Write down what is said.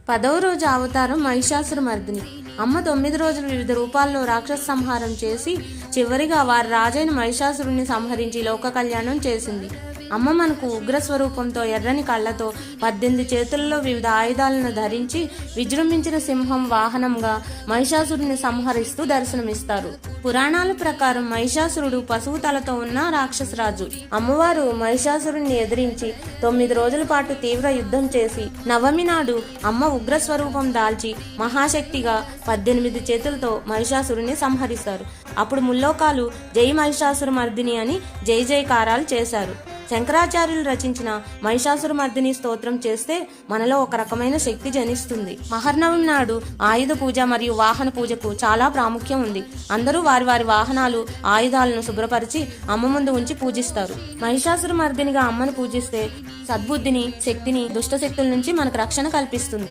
10వ రోజు అవతారం మహిషాసురమర్దిని. అమ్మ 9 రోజులు వివిధ రూపాల్లో రాక్షస సంహారం చేసి చివరిగా వారి రాజైన మహిషాసురుణ్ణి సంహరించి లోక కళ్యాణం చేసింది. అమ్మ మనకు ఉగ్రస్వరూపంతో ఎర్రని కళ్ళతో 18 చేతుల్లో వివిధ ఆయుధాలను ధరించి విజృంభించిన సింహం వాహనంగా మహిషాసురుని సంహరిస్తూ దర్శనమిస్తారు. పురాణాల ప్రకారం మహిషాసురుడు పశువు తలతో ఉన్న రాక్షసరాజు. అమ్మవారు మహిషాసురుణ్ణి ఎదిరించి 9 రోజుల పాటు తీవ్ర యుద్ధం చేసి నవమి నాడు అమ్మ ఉగ్రస్వరూపం దాల్చి మహాశక్తిగా 18 చేతులతో మహిషాసురుని సంహరిస్తారు. అప్పుడు ముల్లోకాలు జై మహిషాసురమర్దిని అని జై జయకారాలు చేశారు. శంకరాచార్యులు రచించిన మహిషాసురమర్దిని స్తోత్రం చేస్తే మనలో ఒక రకమైన శక్తి జనిస్తుంది. మహర్నవమి నాడు ఆయుధ పూజ మరియు వాహన పూజకు చాలా ప్రాముఖ్యం ఉంది. అందరూ వారి వారి వాహనాలు ఆయుధాలను శుభ్రపరిచి అమ్మ ముందు ఉంచి పూజిస్తారు. మహిషాసురమర్దినిగా అమ్మను పూజిస్తే సద్బుద్ధిని, శక్తిని, దుష్ట శక్తుల నుంచి మనకు రక్షణ కల్పిస్తుంది.